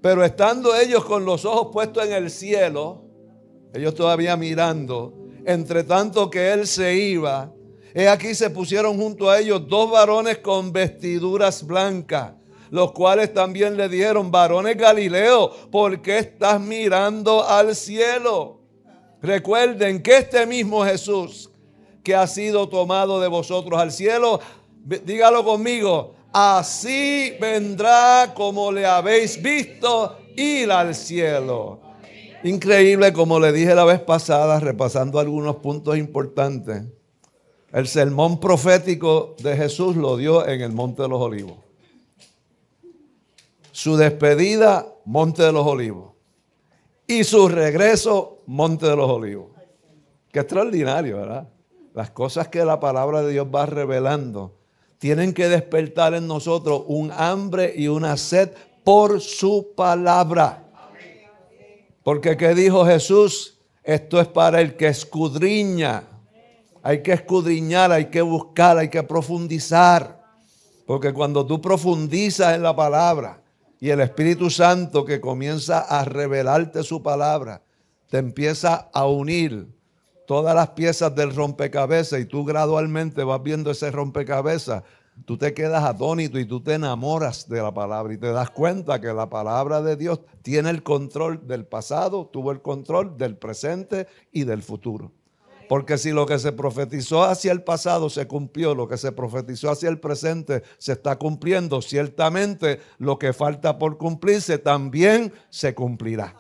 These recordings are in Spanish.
Pero estando ellos con los ojos puestos en el cielo, ellos todavía mirando, entre tanto que él se iba, he aquí se pusieron junto a ellos dos varones con vestiduras blancas, los cuales también le dijeron: varones Galileo, ¿por qué estás mirando al cielo? Recuerden que este mismo Jesús que ha sido tomado de vosotros al cielo, dígalo conmigo, así vendrá como le habéis visto ir al cielo. Increíble, como le dije la vez pasada, repasando algunos puntos importantes. El sermón profético de Jesús lo dio en el Monte de los Olivos. Su despedida, Monte de los Olivos. Y su regreso, Monte de los Olivos. Qué extraordinario, ¿verdad? Las cosas que la palabra de Dios va revelando tienen que despertar en nosotros un hambre y una sed por su palabra. Porque ¿qué dijo Jesús? Esto es para el que escudriña. Hay que escudriñar, hay que buscar, hay que profundizar. Porque cuando tú profundizas en la palabra y el Espíritu Santo que comienza a revelarte su palabra, te empieza a unir todas las piezas del rompecabezas y tú gradualmente vas viendo ese rompecabezas, tú te quedas atónito y tú te enamoras de la palabra y te das cuenta que la palabra de Dios tiene el control del pasado, tuvo el control del presente y del futuro. Porque si lo que se profetizó hacia el pasado se cumplió, lo que se profetizó hacia el presente se está cumpliendo, ciertamente lo que falta por cumplirse también se cumplirá.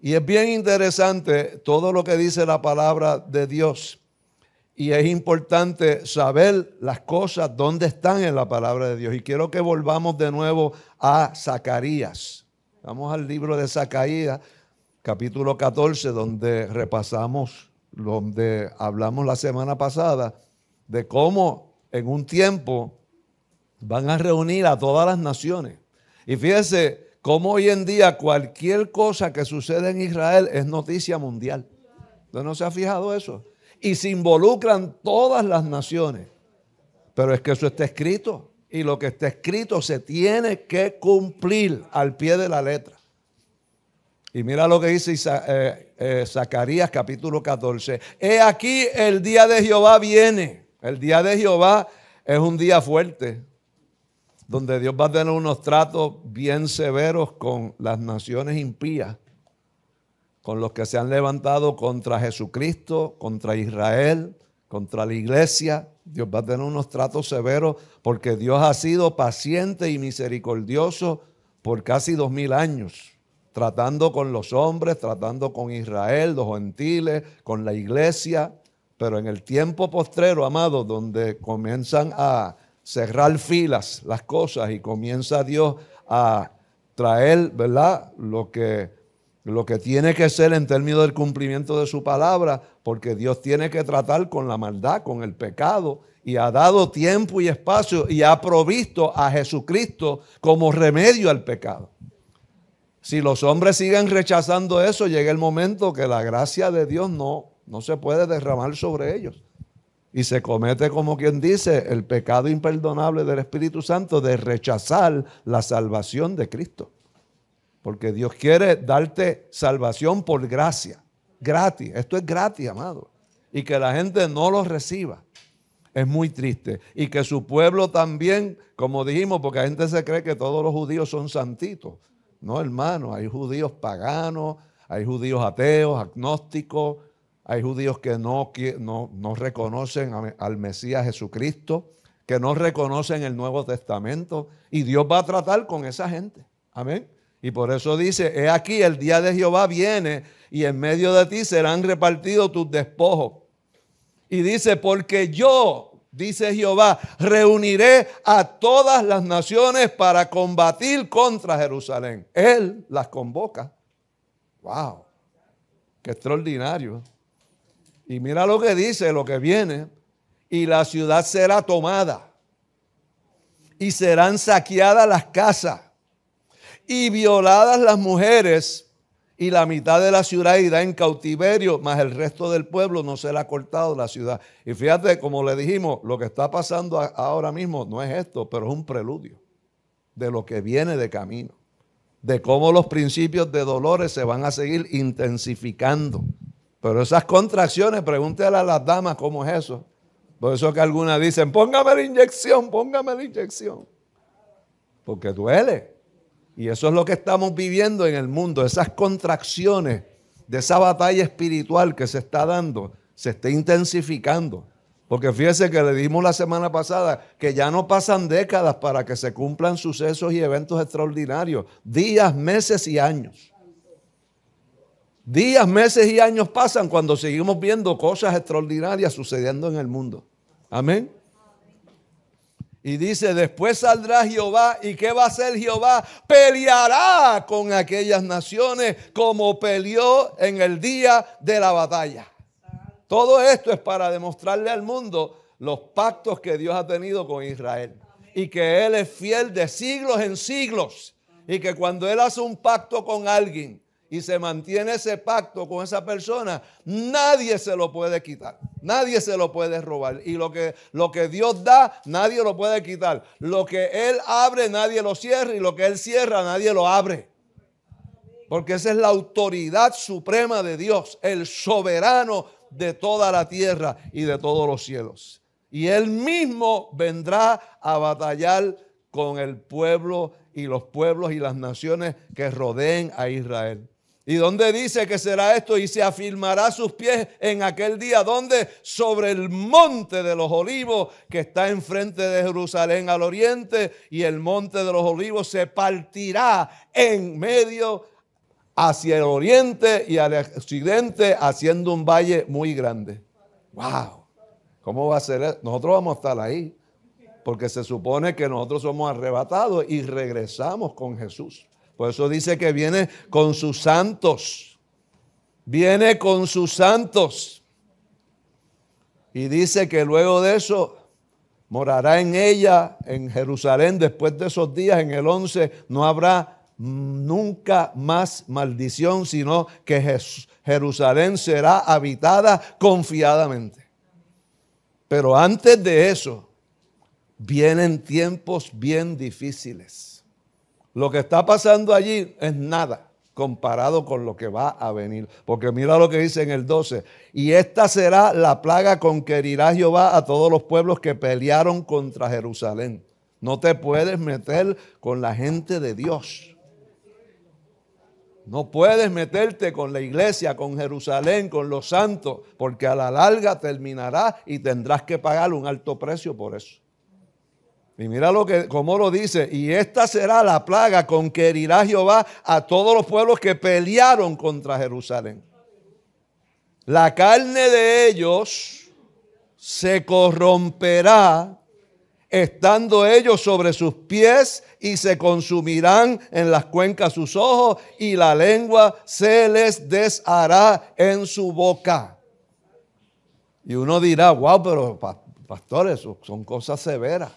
Y es bien interesante todo lo que dice la palabra de Dios. Y es importante saber las cosas dónde están en la palabra de Dios. Y quiero que volvamos de nuevo a Zacarías. Vamos al libro de Zacarías, capítulo 14, donde repasamos, donde hablamos la semana pasada de cómo en un tiempo van a reunir a todas las naciones. Y fíjese cómo hoy en día cualquier cosa que sucede en Israel es noticia mundial. ¿Usted no se ha fijado eso? Y se involucran todas las naciones. Pero es que eso está escrito. Y lo que está escrito se tiene que cumplir al pie de la letra. Y mira lo que dice Zacarías capítulo 14. He aquí el día de Jehová viene. El día de Jehová es un día fuerte, donde Dios va a tener unos tratos bien severos con las naciones impías, con los que se han levantado contra Jesucristo, contra Israel, contra la iglesia. Dios va a tener unos tratos severos porque Dios ha sido paciente y misericordioso por casi 2000 años, tratando con los hombres, tratando con Israel, los gentiles, con la iglesia. Pero en el tiempo postrero, amados, donde comienzan a cerrar filas las cosas y comienza Dios a traer, ¿verdad?, lo que tiene que ser en términos del cumplimiento de su palabra, porque Dios tiene que tratar con la maldad, con el pecado, y ha dado tiempo y espacio y ha provisto a Jesucristo como remedio al pecado. Si los hombres siguen rechazando eso, llega el momento que la gracia de Dios no se puede derramar sobre ellos. Y se comete, como quien dice, el pecado imperdonable del Espíritu Santo de rechazar la salvación de Cristo. Porque Dios quiere darte salvación por gracia, gratis. Esto es gratis, amado. Y que la gente no lo reciba es muy triste. Y que su pueblo también, como dijimos, porque la gente se cree que todos los judíos son santitos. No, hermano, hay judíos paganos, hay judíos ateos, agnósticos, hay judíos que no reconocen al Mesías Jesucristo, que no reconocen el Nuevo Testamento. Y Dios va a tratar con esa gente. Amén. Y por eso dice, he aquí el día de Jehová viene y en medio de ti serán repartidos tus despojos. Y dice, porque yo, dice Jehová, reuniré a todas las naciones para combatir contra Jerusalén. Él las convoca. ¡Wow! ¡Qué extraordinario! Y mira lo que dice, lo que viene. Y la ciudad será tomada. Y serán saqueadas las casas. Y violadas las mujeres, y la mitad de la ciudad irá en cautiverio, mas el resto del pueblo no será cortado de la ciudad. Y fíjate, como le dijimos, lo que está pasando ahora mismo no es esto, pero es un preludio de lo que viene de camino. de cómo los principios de dolores se van a seguir intensificando. Pero esas contracciones, pregúntale a las damas cómo es eso. Por eso que algunas dicen, póngame la inyección, póngame la inyección. Porque duele. Y eso es lo que estamos viviendo en el mundo, esas contracciones de esa batalla espiritual que se está dando, se está intensificando. Porque fíjese que le dimos la semana pasada que ya no pasan décadas para que se cumplan sucesos y eventos extraordinarios. Días, meses y años. Días, meses y años pasan cuando seguimos viendo cosas extraordinarias sucediendo en el mundo. Amén. Y dice, después saldrá Jehová. ¿Y qué va a hacer Jehová? Peleará con aquellas naciones como peleó en el día de la batalla. Todo esto es para demostrarle al mundo los pactos que Dios ha tenido con Israel. Y que Él es fiel de siglos en siglos. Y que cuando Él hace un pacto con alguien y se mantiene ese pacto con esa persona, nadie se lo puede quitar. Nadie se lo puede robar. Y lo que Dios da, nadie lo puede quitar. Lo que Él abre, nadie lo cierra. Y lo que Él cierra, nadie lo abre. Porque esa es la autoridad suprema de Dios, el soberano de toda la tierra y de todos los cielos. Y Él mismo vendrá a batallar con el pueblo y los pueblos y las naciones que rodeen a Israel. ¿Y dónde dice que será esto? Y se afirmará sus pies en aquel día. ¿Dónde? Sobre el monte de los olivos que está enfrente de Jerusalén al oriente. Y el monte de los olivos se partirá en medio hacia el oriente y al occidente, haciendo un valle muy grande. ¡Wow! ¿Cómo va a ser eso? Nosotros vamos a estar ahí. Porque se supone que nosotros somos arrebatados y regresamos con Jesús. Por eso dice que viene con sus santos. Viene con sus santos. Y dice que luego de eso morará en ella, en Jerusalén. Después de esos días, en el 11, no habrá nunca más maldición, sino que Jerusalén será habitada confiadamente. Pero antes de eso, vienen tiempos bien difíciles. Lo que está pasando allí es nada comparado con lo que va a venir. Porque mira lo que dice en el 12. Y esta será la plaga con que herirá Jehová a todos los pueblos que pelearon contra Jerusalén. No te puedes meter con la gente de Dios. No puedes meterte con la iglesia, con Jerusalén, con los santos. Porque a la larga terminará y tendrás que pagar un alto precio por eso. Y mira cómo lo dice. Y esta será la plaga con que herirá Jehová a todos los pueblos que pelearon contra Jerusalén. La carne de ellos se corromperá, estando ellos sobre sus pies, y se consumirán en las cuencas sus ojos, y la lengua se les deshará en su boca. Y uno dirá, wow, pero pastores, son cosas severas.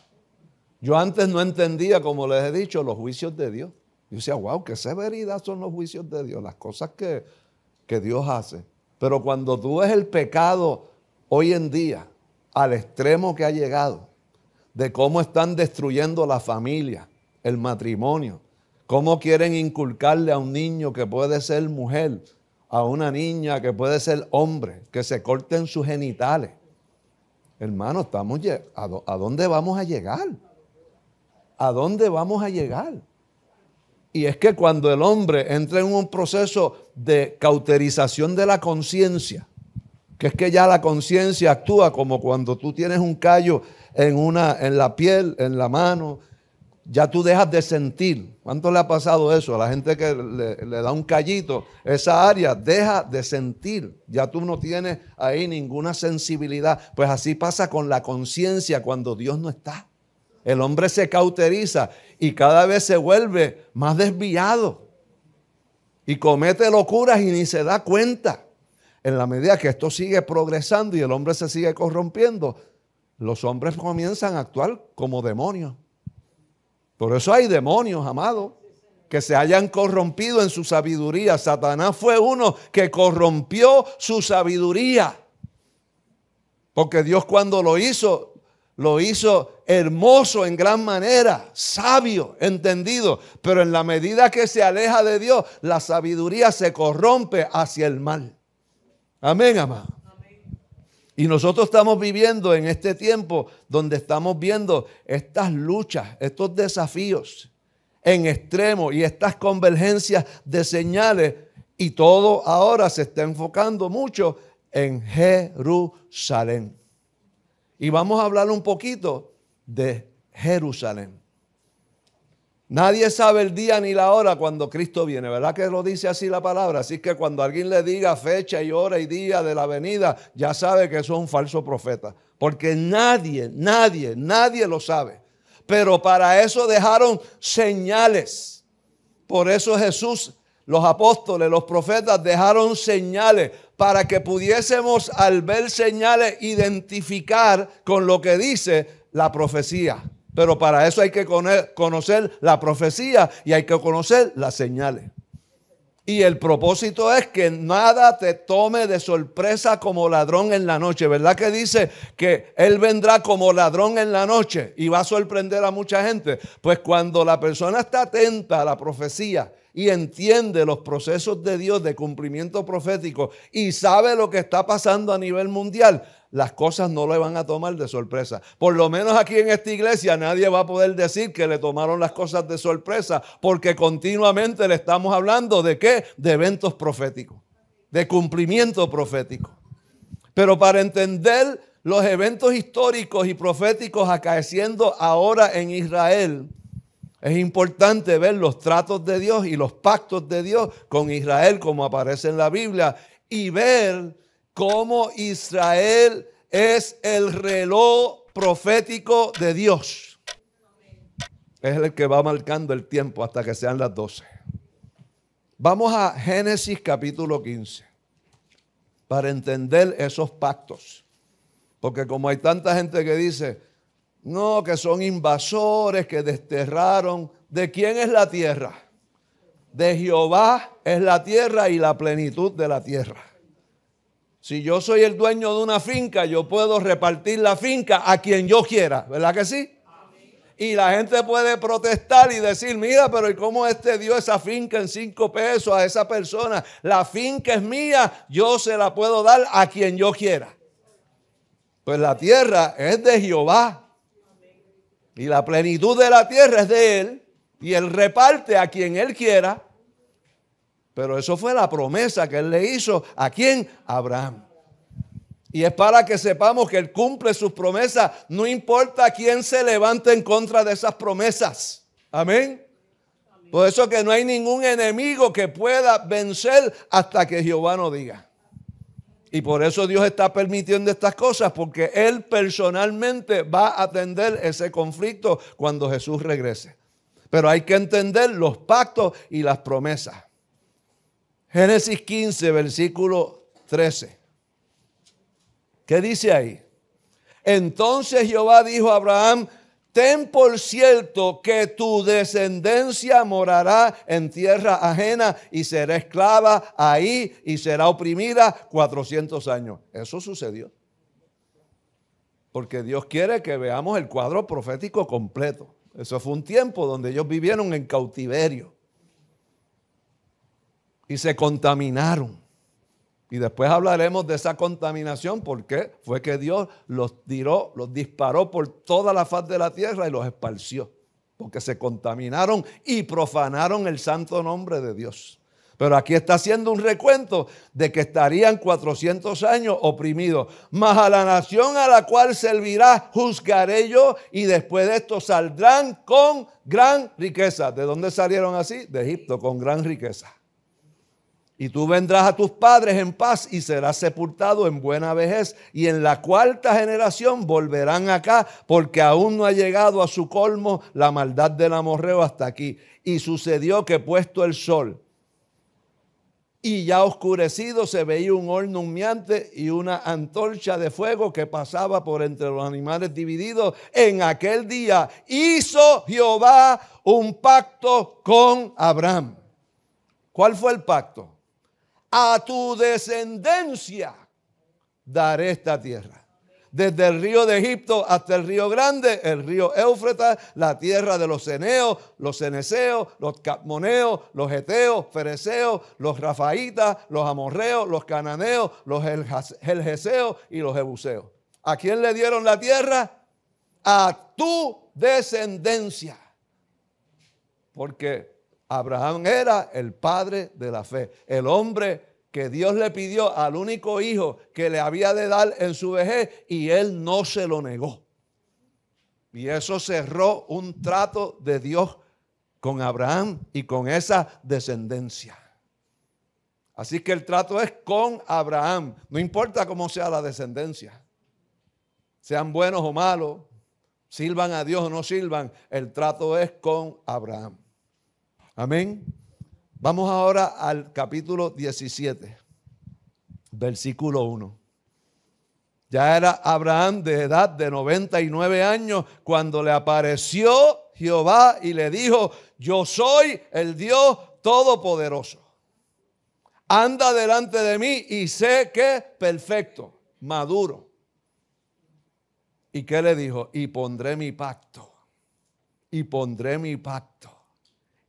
Yo antes no entendía, como les he dicho, los juicios de Dios. Yo decía, wow, qué severidad son los juicios de Dios, las cosas que Dios hace. Pero cuando tú ves el pecado hoy en día, al extremo que ha llegado, de cómo están destruyendo la familia, el matrimonio, cómo quieren inculcarle a un niño que puede ser mujer, a una niña que puede ser hombre, que se corten sus genitales. Hermano, ¿a dónde vamos a llegar? ¿A dónde vamos a llegar? Y es que cuando el hombre entra en un proceso de cauterización de la conciencia, que es que ya la conciencia actúa como cuando tú tienes un callo en la piel, en la mano, ya tú dejas de sentir. ¿Cuánto le ha pasado eso? A la gente que le da un callito, esa área deja de sentir. Ya tú no tienes ahí ninguna sensibilidad. Pues así pasa con la conciencia cuando Dios no está. El hombre se cauteriza y cada vez se vuelve más desviado y comete locuras y ni se da cuenta. En la medida que esto sigue progresando y el hombre se sigue corrompiendo, los hombres comienzan a actuar como demonios. Por eso hay demonios, amados, que se hayan corrompido en su sabiduría. Satanás fue uno que corrompió su sabiduría. Porque Dios, cuando lo hizo lo hizo hermoso en gran manera, sabio, entendido. Pero en la medida que se aleja de Dios, la sabiduría se corrompe hacia el mal. Amén, amado. Y nosotros estamos viviendo en este tiempo donde estamos viendo estas luchas, estos desafíos en extremo y estas convergencias de señales. Y todo ahora se está enfocando mucho en Jerusalén. Y vamos a hablar un poquito de Jerusalén. Nadie sabe el día ni la hora cuando Cristo viene, ¿verdad que lo dice así la palabra? Así que cuando alguien le diga fecha y hora y día de la venida, ya sabe que eso es un falso profeta. Porque nadie lo sabe. Pero para eso dejaron señales. Por eso Jesús, los apóstoles, los profetas dejaron señales para que pudiésemos al ver señales identificar con lo que dice la profecía. Pero para eso hay que conocer la profecía y hay que conocer las señales. Y el propósito es que nada te tome de sorpresa como ladrón en la noche. ¿Verdad que dice que Él vendrá como ladrón en la noche y va a sorprender a mucha gente? Pues cuando la persona está atenta a la profecía y entiende los procesos de Dios de cumplimiento profético y sabe lo que está pasando a nivel mundial, las cosas no le van a tomar de sorpresa. Por lo menos aquí en esta iglesia nadie va a poder decir que le tomaron las cosas de sorpresa, porque continuamente le estamos hablando de ¿qué? De eventos proféticos, de cumplimiento profético. Pero para entender los eventos históricos y proféticos acaeciendo ahora en Israel, es importante ver los tratos de Dios y los pactos de Dios con Israel como aparece en la Biblia y ver cómo Israel es el reloj profético de Dios. Es el que va marcando el tiempo hasta que sean las 12. Vamos a Génesis capítulo 15 para entender esos pactos. Porque como hay tanta gente que dice, no, que son invasores, que desterraron. ¿De quién es la tierra? De Jehová es la tierra y la plenitud de la tierra. Si yo soy el dueño de una finca, yo puedo repartir la finca a quien yo quiera, ¿verdad que sí? Y la gente puede protestar y decir, mira, pero ¿y cómo dio esa finca en 5 pesos a esa persona? La finca es mía, yo se la puedo dar a quien yo quiera. Pues la tierra es de Jehová. Y la plenitud de la tierra es de Él. Y Él reparte a quien Él quiera. Pero eso fue la promesa que Él le hizo. ¿A quién? A Abraham. Y es para que sepamos que Él cumple sus promesas. No importa quién se levante en contra de esas promesas. Amén. Por eso que no hay ningún enemigo que pueda vencer hasta que Jehová no diga. Y por eso Dios está permitiendo estas cosas, porque Él personalmente va a atender ese conflicto cuando Jesús regrese. Pero hay que entender los pactos y las promesas. Génesis 15, versículo 13. ¿Qué dice ahí? Entonces Jehová dijo a Abraham, ten por cierto que tu descendencia morará en tierra ajena y será esclava ahí y será oprimida 400 años. Eso sucedió. Porque Dios quiere que veamos el cuadro profético completo. Eso fue un tiempo donde ellos vivieron en cautiverio. Y se contaminaron. Y después hablaremos de esa contaminación porque fue que Dios los tiró, los disparó por toda la faz de la tierra y los esparció. Porque se contaminaron y profanaron el santo nombre de Dios. Pero aquí está haciendo un recuento de que estarían 400 años oprimidos. Mas a la nación a la cual servirá juzgaré yo y después de esto saldrán con gran riqueza. ¿De dónde salieron así? De Egipto, con gran riqueza. Y tú vendrás a tus padres en paz y serás sepultado en buena vejez. Y en la 4ª generación volverán acá, porque aún no ha llegado a su colmo la maldad del amorreo hasta aquí. Y sucedió que puesto el sol y ya oscurecido, se veía un horno humeante y una antorcha de fuego que pasaba por entre los animales divididos. En aquel día hizo Jehová un pacto con Abraham. ¿Cuál fue el pacto? A tu descendencia daré esta tierra. desde el río de Egipto hasta el río grande, el río Éufrates, la tierra de los ceneos, los ceneseos, los cadmoneos, los heteos, fereceos, los rafaitas, los amorreos, los cananeos, los gergeseos y los jebuseos. ¿A quién le dieron la tierra? A tu descendencia. Porque Abraham era el padre de la fe, el hombre que Dios le pidió al único hijo que le había de dar en su vejez y él no se lo negó. Y eso cerró un trato de Dios con Abraham y con esa descendencia. Así que el trato es con Abraham, no importa cómo sea la descendencia, sean buenos o malos, sirvan a Dios o no sirvan, el trato es con Abraham. Amén. Vamos ahora al capítulo 17, versículo 1. Ya era Abraham de edad de 99 años cuando le apareció Jehová y le dijo: yo soy el Dios Todopoderoso. Anda delante de mí y sé que perfecto, maduro. ¿Y qué le dijo? Y pondré mi pacto. Y pondré mi pacto.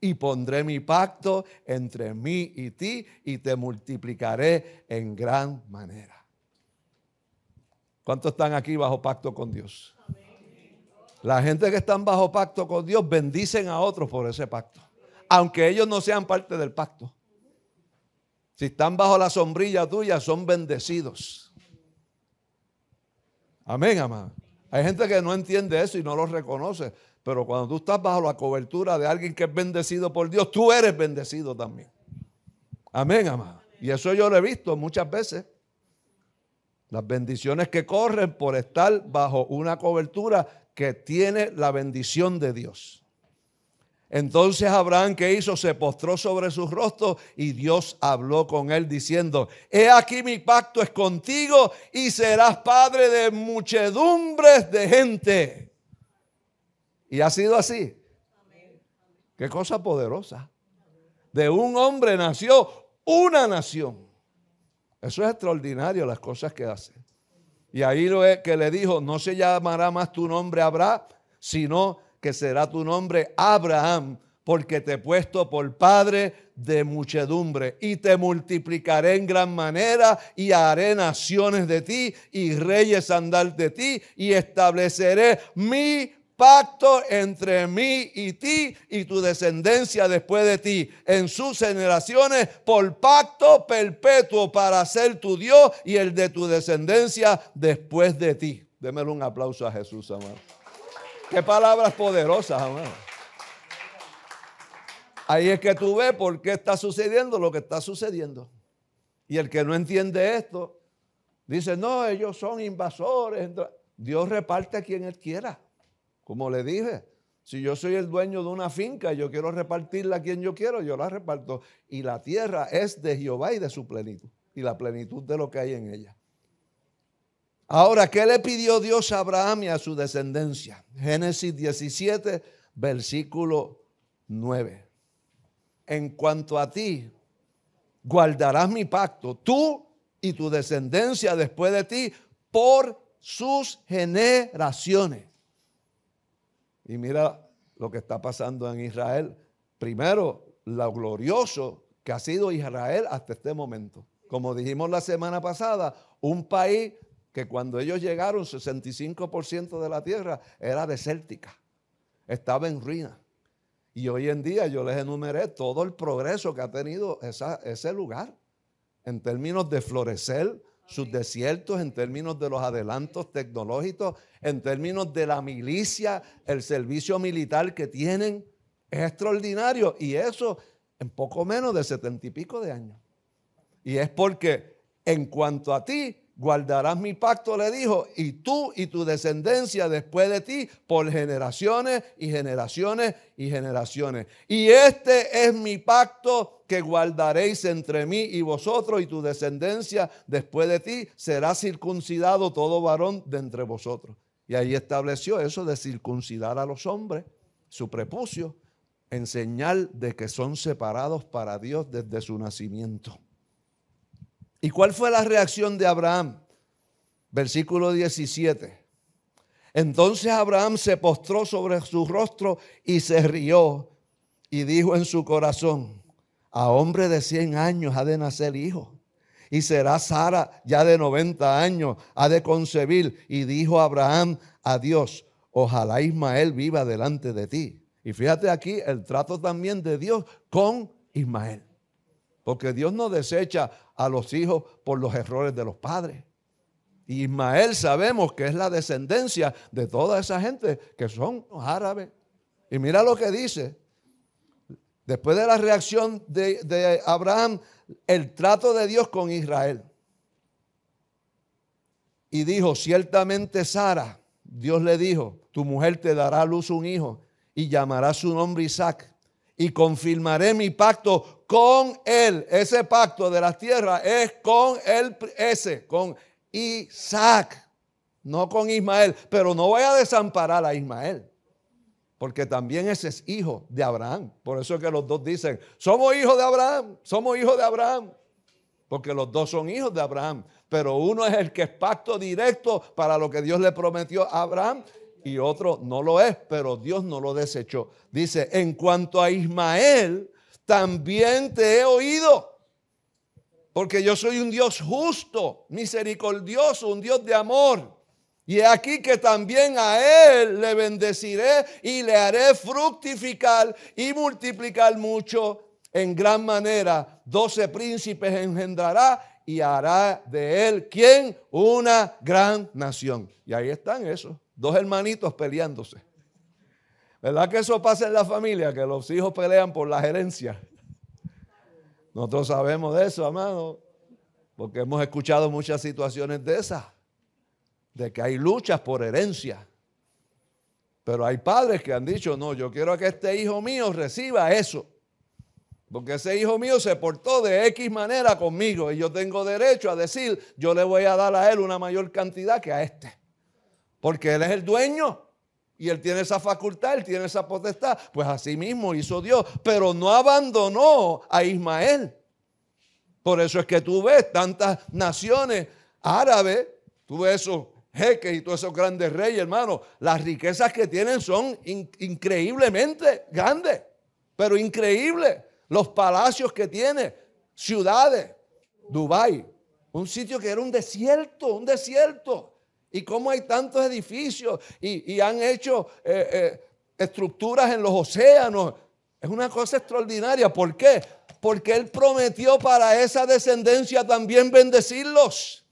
Y pondré mi pacto entre mí y ti y te multiplicaré en gran manera. ¿Cuántos están aquí bajo pacto con Dios? La gente que están bajo pacto con Dios bendicen a otros por ese pacto, aunque ellos no sean parte del pacto. Si están bajo la sombrilla tuya, son bendecidos. Amén, amado. Hay gente que no entiende eso y no lo reconoce. Pero cuando tú estás bajo la cobertura de alguien que es bendecido por Dios, tú eres bendecido también. Amén, amado. Y eso yo lo he visto muchas veces. Las bendiciones que corren por estar bajo una cobertura que tiene la bendición de Dios. Entonces Abraham, ¿qué hizo? Se postró sobre su rostro y Dios habló con él diciendo: he aquí mi pacto es contigo y serás padre de muchedumbres de gente. Y ha sido así. Qué cosa poderosa. De un hombre nació una nación. Eso es extraordinario, las cosas que hace. Y ahí lo es que le dijo: no se llamará más tu nombre Abraham, sino que será tu nombre Abraham, porque te he puesto por padre de muchedumbre y te multiplicaré en gran manera y haré naciones de ti y reyes andar de ti y estableceré mi pacto entre mí y ti y tu descendencia después de ti en sus generaciones por pacto perpetuo para ser tu Dios y el de tu descendencia después de ti. Démele un aplauso a Jesús, amado. Qué palabras poderosas, amado. Ahí es que tú ves por qué está sucediendo lo que está sucediendo. Y el que no entiende esto dice: no, ellos son invasores. Dios reparte a quien Él quiera. Como le dije, si yo soy el dueño de una finca y yo quiero repartirla a quien yo quiero, yo la reparto. Y la tierra es de Jehová y de su plenitud. Y la plenitud de lo que hay en ella. Ahora, ¿qué le pidió Dios a Abraham y a su descendencia? Génesis 17, versículo 9. En cuanto a ti, guardarás mi pacto, tú y tu descendencia después de ti, por sus generaciones. Y mira lo que está pasando en Israel. Primero, lo glorioso que ha sido Israel hasta este momento. Como dijimos la semana pasada, un país que cuando ellos llegaron, 65% de la tierra era desértica. Estaba en ruina. Y hoy en día yo les enumeré todo el progreso que ha tenido ese lugar. En términos de florecer sus desiertos, en términos de los adelantos tecnológicos, en términos de la milicia, el servicio militar que tienen, es extraordinario. Y eso en poco menos de 70 y pico de años. Y es porque en cuanto a ti, guardarás mi pacto, le dijo, y tú y tu descendencia después de ti por generaciones y generaciones y generaciones. Y este es mi pacto que guardaréis entre mí y vosotros y tu descendencia después de ti. Será circuncidado todo varón de entre vosotros. Y ahí estableció eso de circuncidar a los hombres, su prepucio, en señal de que son separados para Dios desde su nacimiento. ¿Y cuál fue la reacción de Abraham? Versículo 17. Entonces Abraham se postró sobre su rostro y se rió y dijo en su corazón: a hombre de 100 años ha de nacer hijo, y será Sara ya de 90 años, ha de concebir. Y dijo Abraham a Dios: ojalá Ismael viva delante de ti. Y fíjate aquí el trato también de Dios con Ismael, porque Dios no desecha a los hijos por los errores de los padres. Y Ismael sabemos que es la descendencia de toda esa gente que son árabes. Y mira lo que dice. Después de la reacción de Abraham, el trato de Dios con Israel. Y dijo: ciertamente Sara, Dios le dijo, tu mujer te dará a luz un hijo y llamará su nombre Isaac. Y confirmaré mi pacto con él. Ese pacto de las tierras es con él, con Isaac, no con Ismael. Pero no voy a desamparar a Ismael, porque también ese es hijo de Abraham. Por eso es que los dos dicen: somos hijos de Abraham, somos hijos de Abraham. Porque los dos son hijos de Abraham. Pero uno es el que es pacto directo para lo que Dios le prometió a Abraham, y otro no lo es, pero Dios no lo desechó. Dice: en cuanto a Ismael, también te he oído, porque yo soy un Dios justo, misericordioso, un Dios de amor. Y he aquí que también a él le bendeciré y le haré fructificar y multiplicar mucho en gran manera. 12 príncipes engendrará y hará de él, ¿quién? Una gran nación. Y ahí están esos, dos hermanitos peleándose. ¿Verdad que eso pasa en la familia? Que los hijos pelean por las herencias. Nosotros sabemos de eso, amado, porque hemos escuchado muchas situaciones de esas, de que hay luchas por herencia. Pero hay padres que han dicho: no, yo quiero que este hijo mío reciba eso, porque ese hijo mío se portó de X manera conmigo y yo tengo derecho a decir: yo le voy a dar a él una mayor cantidad que a este, porque él es el dueño y él tiene esa facultad, él tiene esa potestad. Pues así mismo hizo Dios, pero no abandonó a Ismael. Por eso es que tú ves tantas naciones árabes, tú ves esos jeques y todos esos grandes reyes, hermano. Las riquezas que tienen son increíblemente grandes, pero increíbles. Los palacios que tiene, ciudades, Dubái, un sitio que era un desierto. Y cómo hay tantos edificios y han hecho estructuras en los océanos. Es una cosa extraordinaria. ¿Por qué? Porque Él prometió para esa descendencia también bendecirlos.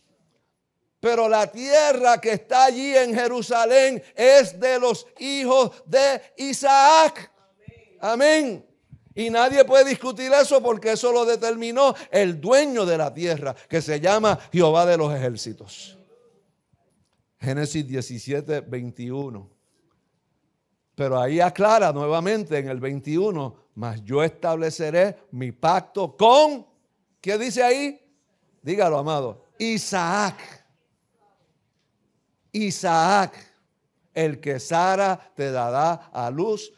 Pero la tierra que está allí en Jerusalén es de los hijos de Isaac. Amén. Y nadie puede discutir eso, porque eso lo determinó el dueño de la tierra, que se llama Jehová de los ejércitos. Génesis 17, 21. Pero ahí aclara nuevamente en el 21: mas yo estableceré mi pacto con, ¿qué dice ahí? Dígalo, amado. Isaac, el que Sara te dará a luz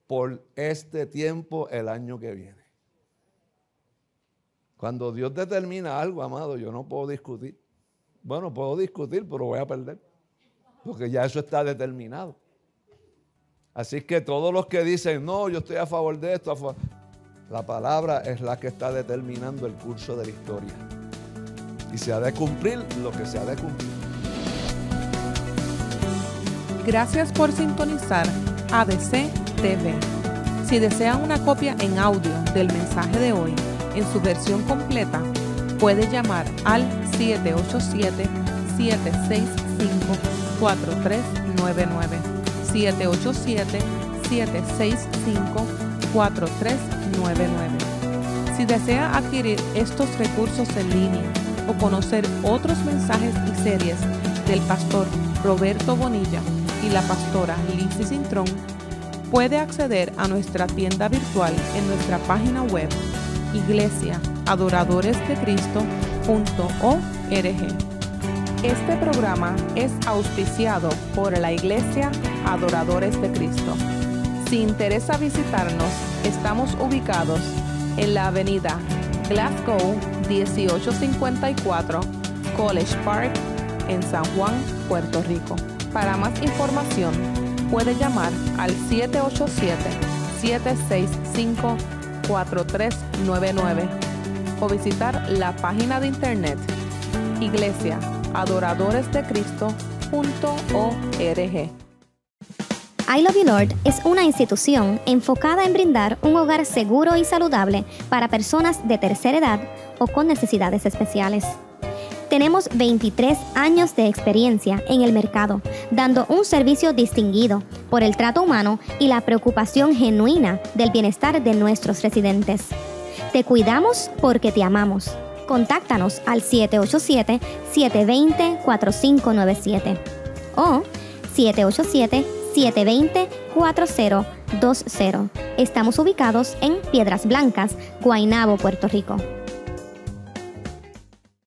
por este tiempo el año que viene. Cuando Dios determina algo, amado, yo no puedo discutir. Bueno, puedo discutir, pero voy a perder, porque ya eso está determinado. Así que todos los que dicen: no, yo estoy a favor de esto, la palabra es la que está determinando el curso de la historia. Y se ha de cumplir lo que se ha de cumplir. Gracias por sintonizar ADC TV. Si desean una copia en audio del mensaje de hoy en su versión completa, puede llamar al 787-765-4399. 787-765-4399. Si desea adquirir estos recursos en línea o conocer otros mensajes y series del pastor Roberto Bonilla y la pastora Lizzy Cintrón, puede acceder a nuestra tienda virtual en nuestra página web iglesiaadoradoresdecristo.org. Este programa es auspiciado por la Iglesia Adoradores de Cristo. Si interesa visitarnos, estamos ubicados en la avenida Glasgow 1854, College Park, en San Juan, Puerto Rico. Para más información, puede llamar al 787-765-4399 o visitar la página de internet iglesiaadoradoresdecristo.org. I Love You Lord es una institución enfocada en brindar un hogar seguro y saludable para personas de tercera edad o con necesidades especiales. Tenemos 23 años de experiencia en el mercado, dando un servicio distinguido por el trato humano y la preocupación genuina del bienestar de nuestros residentes. Te cuidamos porque te amamos. Contáctanos al 787-720-4597 o 787-720-4020. Estamos ubicados en Piedras Blancas, Guaynabo, Puerto Rico.